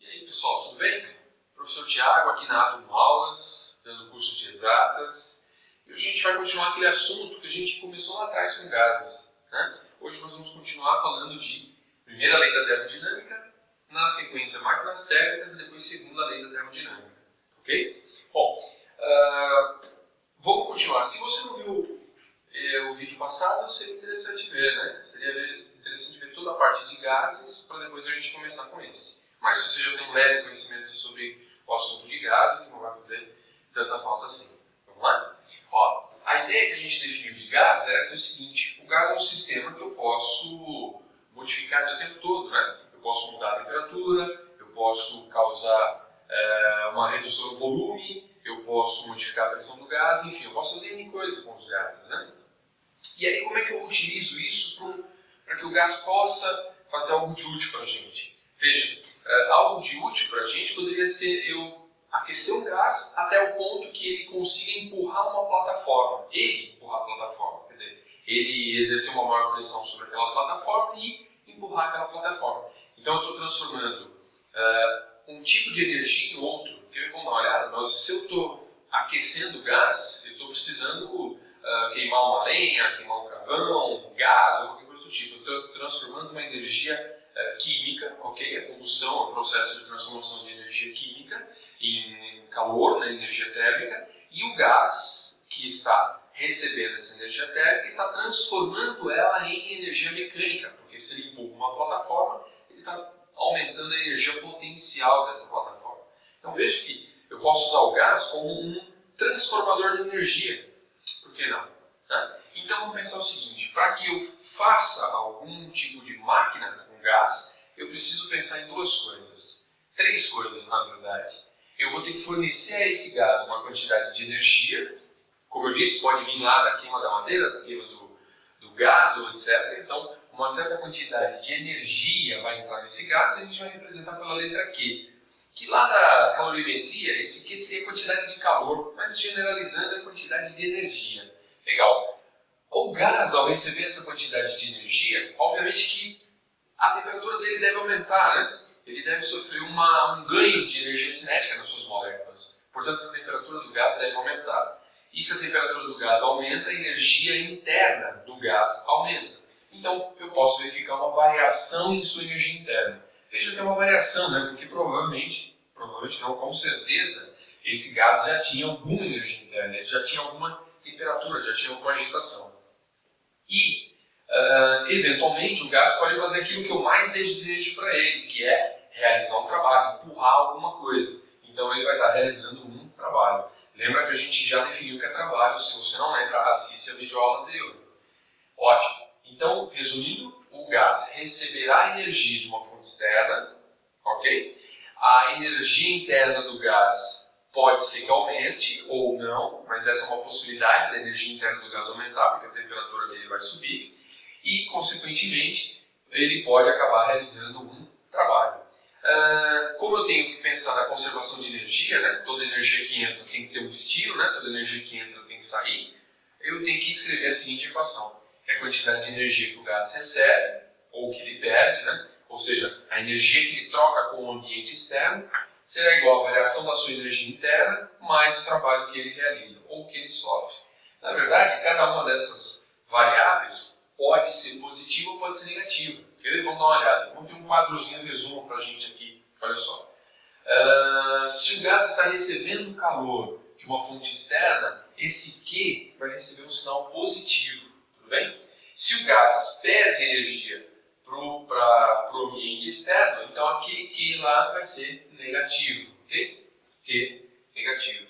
E aí pessoal, tudo bem? Professor Tiago aqui na Atom Aulas, dando curso de exatas. E hoje a gente vai continuar aquele assunto que a gente começou lá atrás com gases, né? Hoje nós vamos continuar falando de primeira lei da termodinâmica, na sequência máquinas térmicas e depois segunda lei da termodinâmica, ok? Bom, vamos continuar. Se você não viu o vídeo passado, seria interessante ver, né? Seria interessante ver toda a parte de gases para depois a gente começar com esse. Mas se você já tem um leve conhecimento sobre o assunto de gases, não vai fazer tanta falta assim. Vamos lá? Ó, a ideia que a gente definiu de gás era que é o seguinte: o gás é um sistema que eu posso modificar o tempo todo, né? Eu posso mudar a temperatura, eu posso causar uma redução do volume, eu posso modificar a pressão do gás, enfim, eu posso fazer N coisa com os gases, né? E aí como é que eu utilizo isso para que o gás possa fazer algo de útil para a gente? Veja, algo de útil para a gente poderia ser eu aquecer um gás até o ponto que ele consiga empurrar uma plataforma. Ele empurrar a plataforma, quer dizer, ele exercer uma maior pressão sobre aquela plataforma e empurrar aquela plataforma. Então eu estou transformando um tipo de energia em outro. Quer ver como dar uma olhada? Se eu estou aquecendo o gás, eu estou precisando queimar uma lenha, queimar um carvão, um gás ou qualquer coisa do tipo. Eu estou transformando uma energia química, ok? A combustão é um processo de transformação de energia química em calor, né, energia térmica, e o gás que está recebendo essa energia térmica está transformando ela em energia mecânica, porque se ele empurra uma plataforma, ele está aumentando a energia potencial dessa plataforma. Então veja que eu posso usar o gás como um transformador de energia. Por que não? Né? Então vamos pensar o seguinte: para que eu faça algum tipo de máquina com gás, eu preciso pensar em duas coisas. Três coisas, na verdade. Eu vou ter que fornecer a esse gás uma quantidade de energia. Como eu disse, pode vir lá da queima da madeira, da queima do gás, ou etc. Então, uma certa quantidade de energia vai entrar nesse gás e a gente vai representar pela letra Q. Que lá da calorimetria, esse Q seria a quantidade de calor, mas generalizando a quantidade de energia. Legal. O gás, ao receber essa quantidade de energia, obviamente que a temperatura dele deve aumentar, né? Ele deve sofrer um ganho de energia cinética nas suas moléculas. Portanto, a temperatura do gás deve aumentar. E se a temperatura do gás aumenta, a energia interna do gás aumenta. Então, eu posso verificar uma variação em sua energia interna. Veja que é uma variação, né? Porque provavelmente não, com certeza, esse gás já tinha alguma energia interna, ele já tinha alguma temperatura, já tinha alguma agitação. E, eventualmente, o gás pode fazer aquilo que eu mais desejo para ele, que é realizar um trabalho, empurrar alguma coisa. Então ele vai estar realizando um trabalho. Lembra que a gente já definiu o que é trabalho. Se você não lembra, assiste a videoaula anterior. Ótimo. Então, resumindo, o gás receberá energia de uma fonte externa, ok? A energia interna do gás pode ser que aumente ou não, mas essa é uma possibilidade da energia interna do gás aumentar, porque a temperatura dele vai subir. E, consequentemente, ele pode acabar realizando um trabalho. Como eu tenho que pensar na conservação de energia, né? Toda energia que entra tem que ter um destino, né? Toda energia que entra tem que sair, eu tenho que escrever a seguinte equação: é a quantidade de energia que o gás recebe, ou que ele perde, né? Ou seja, a energia que ele troca com o ambiente externo será igual à variação da sua energia interna mais o trabalho que ele realiza, ou que ele sofre. Na verdade, cada uma dessas variáveis pode ser positiva ou pode ser negativa. Vamos dar uma olhada. Vamos ter um quadrozinho de resumo para a gente aqui. Olha só. Se o gás está recebendo calor de uma fonte externa, esse Q vai receber um sinal positivo. Tudo bem? Se o gás perde energia para o ambiente externo, então aquele Q lá vai ser negativo. Ok? Q negativo.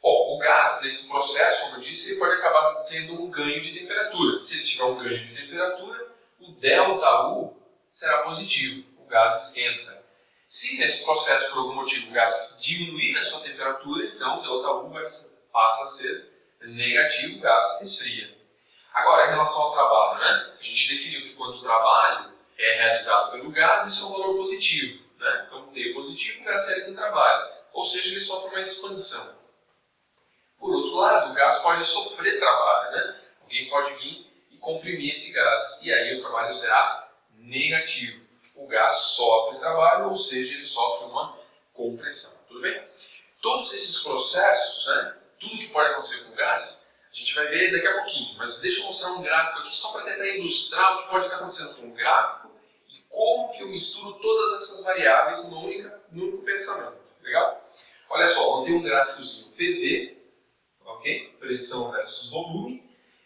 Bom, o gás, nesse processo, como eu disse, ele pode acabar tendo um ganho de temperatura. Se ele tiver um ganho de temperatura, o ΔU será positivo, o gás esquenta. Se nesse processo, por algum motivo, o gás diminuir a sua temperatura, então o ΔU passa a ser negativo, o gás esfria. Agora, em relação ao trabalho, né? A gente definiu que quando o trabalho é realizado pelo gás, isso é um valor positivo, né? Então, T positivo, o gás realiza trabalho, ou seja, ele sofre uma expansão. Por outro lado, o gás pode sofrer trabalho, né? Alguém pode vir e comprimir esse gás, e aí o trabalho será negativo. O gás sofre trabalho, ou seja, ele sofre uma com pressão, tudo bem? Todos esses processos, né, tudo que pode acontecer com o gás, a gente vai ver daqui a pouquinho, mas deixa eu mostrar um gráfico aqui só para tentar ilustrar o que pode estar acontecendo com o gráfico e como que eu misturo todas essas variáveis num único pensamento, legal? Olha só, vamos ter um gráficozinho PV, ok? Pressão versus volume,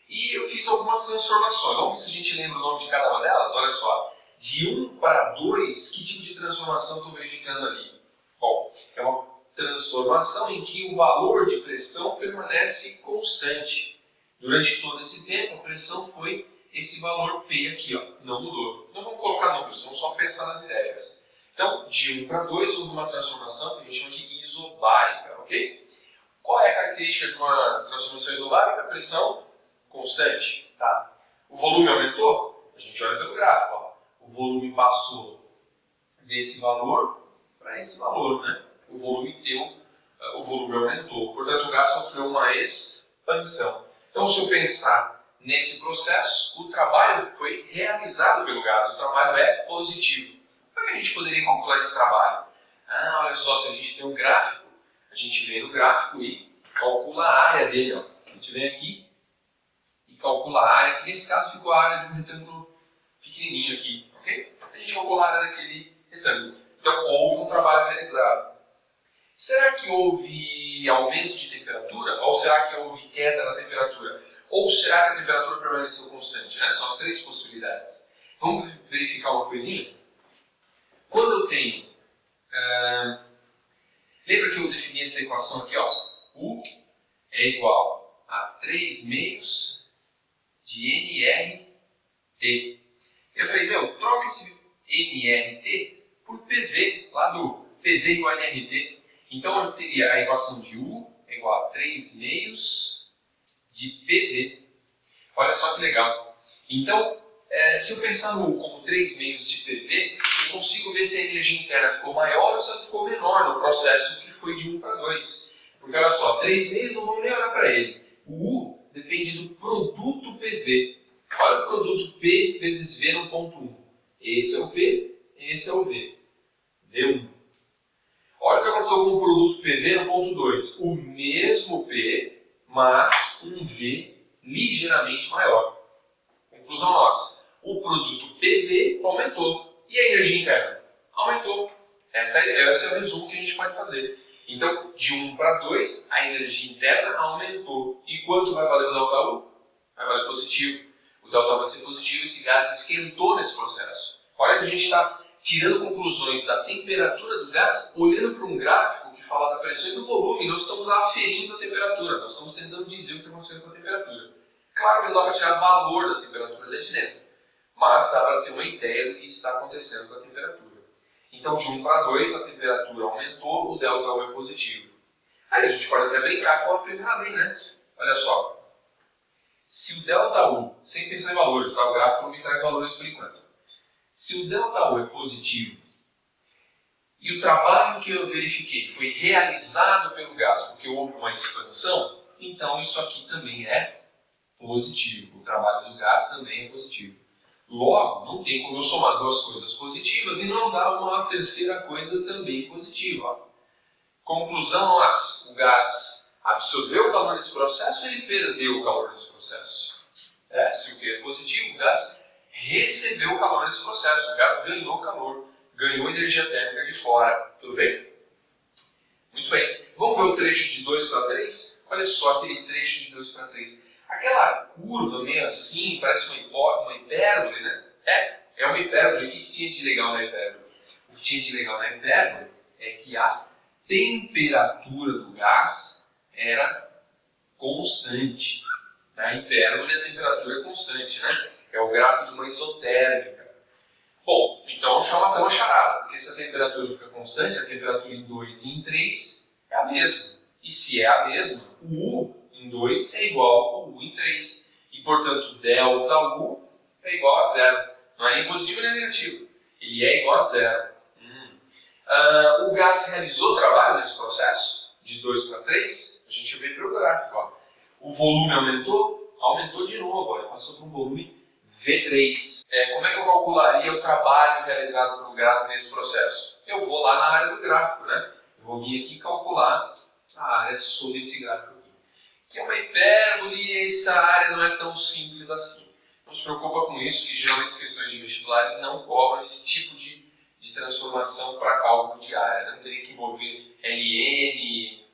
e eu fiz algumas transformações. Vamos ver se a gente lembra o nome de cada uma delas. Olha só, de 1 para 2, que tipo de transformação estou verificando ali? Bom, é uma transformação em que o valor de pressão permanece constante. Durante todo esse tempo, a pressão foi esse valor P aqui, ó, não mudou. Não vamos colocar números, vamos só pensar nas ideias. Então, de 1 para 2, houve uma transformação que a gente chama de isobárica, ok? Qual é a característica de uma transformação isobárica? Pressão constante, tá? O volume aumentou? A gente olha pelo gráfico, ó. O volume passou desse valor para esse valor, né? O volume aumentou, portanto o gás sofreu uma expansão. Então, se eu pensar nesse processo, o trabalho foi realizado pelo gás, o trabalho é positivo. Como é que a gente poderia calcular esse trabalho? Ah, olha só, se a gente tem um gráfico, a gente vem no gráfico e calcula a área dele, ó. A gente vem aqui e calcula a área, que nesse caso ficou a área de um retângulo pequenininho aqui, ok? A gente calcula a área daquele retângulo. Então, houve um trabalho realizado. Será que houve aumento de temperatura? Ou será que houve queda na temperatura? Ou será que a temperatura permaneceu constante? Né? São as três possibilidades. Vamos verificar uma coisinha? Quando eu tenho... lembra que eu defini essa equação aqui? Ó, U é igual a 3 meios de nRT. Eu falei, troca esse nRT por PV, lá do PV igual a nRT. Então eu teria a equação de U é igual a 3 meios de PV. Olha só que legal. Então, se eu pensar no U como 3 meios de PV, eu consigo ver se a energia interna ficou maior ou se ela ficou menor no processo que foi de 1 para 2. Porque olha só, 3 meios não vamos nem olhar para ele. O U depende do produto PV. Olha o produto P vezes V no ponto 1. Esse é o P, esse é o V. V1. Olha o que aconteceu com o produto PV no ponto 2. O mesmo P, mas um V ligeiramente maior. Conclusão nossa. O produto PV aumentou. E a energia interna? Aumentou. Esse é o resumo que a gente pode fazer. Então, de 1 para 2, a energia interna aumentou. E quanto vai valer o ΔU? Vai valer positivo. O ΔU vai ser positivo e esse gás esquentou nesse processo. Olha que a gente está tirando conclusões da temperatura do gás, olhando para um gráfico que fala da pressão e do volume. Nós estamos aferindo a temperatura, nós estamos tentando dizer o que está acontecendo com a temperatura. Claro que não dá para tirar valor da temperatura de dentro, mas dá para ter uma ideia do que está acontecendo com a temperatura. Então, de 1 para 2, a temperatura aumentou, o ΔU é positivo. Aí a gente pode até brincar com a primeira lei, né? Olha só. Se o ΔU, sem pensar em valores, tá? O gráfico não me traz valores por enquanto. Se o ΔU é positivo e o trabalho que eu verifiquei foi realizado pelo gás porque houve uma expansão, então isso aqui também é positivo. O trabalho do gás também é positivo. Logo, não tem como eu somar duas coisas positivas e não dar uma terceira coisa também positiva. Conclusão nossa, o gás absorveu o calor desse processo ou ele perdeu o calor desse processo? Se o que é positivo, o gás recebeu o calor desse processo, o gás ganhou calor, ganhou energia térmica de fora, tudo bem? Muito bem, vamos ver o trecho de 2 para 3? Olha só aquele trecho de 2 para 3. Aquela curva meio assim, parece uma hipérbole, né? É uma hipérbole. O que tinha de legal na hipérbole? O que tinha de legal na hipérbole é que a temperatura do gás era constante. Na hipérbole a temperatura é constante, né? É o gráfico de uma isotérmica. Bom, então já matamos a charada, porque se a temperatura fica constante, a temperatura em 2 e em 3 é a mesma. E se é a mesma, o U em 2 é igual ao U em 3. E, portanto, ΔU é igual a zero. Não é nem positivo nem negativo. Ele é igual a zero. O gás realizou trabalho nesse processo? De 2 para 3? A gente vê pelo gráfico. Ó. O volume aumentou? Aumentou de novo. Ó. Ele passou para um volume V3. Como é que eu calcularia o trabalho realizado pelo gás nesse processo? Eu vou lá na área do gráfico, né? Eu vou vir aqui calcular a área sobre esse gráfico aqui. Que é uma hipérbole e essa área não é tão simples assim. Não se preocupa com isso, que geralmente as questões de vestibulares não cobram esse tipo de transformação para cálculo de área. Não teria que envolver LN,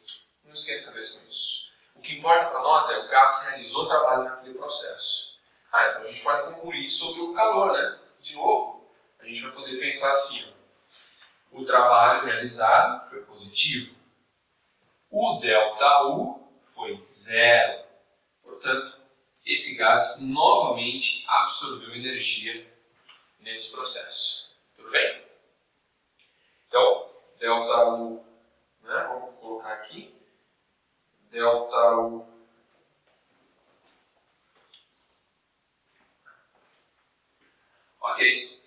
não esquenta a cabeça com isso. O que importa para nós é o gás realizou trabalho naquele processo. Então a gente pode concluir sobre o calor, né? De novo, a gente vai poder pensar assim, ó. O trabalho realizado foi positivo. O ΔU foi 0. Portanto, esse gás novamente absorveu energia nesse processo. Tudo bem? Então, ΔU, né? Vamos colocar aqui. ΔU ok.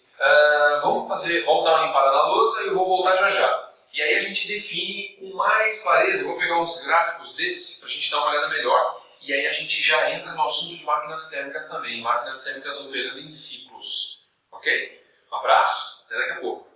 Vamos dar uma limpada na lousa e eu vou voltar já já. E aí a gente define com mais clareza, eu vou pegar uns gráficos desses para a gente dar uma olhada melhor. E aí a gente já entra no assunto de máquinas térmicas também, máquinas térmicas operando em ciclos. Ok? Um abraço, até daqui a pouco.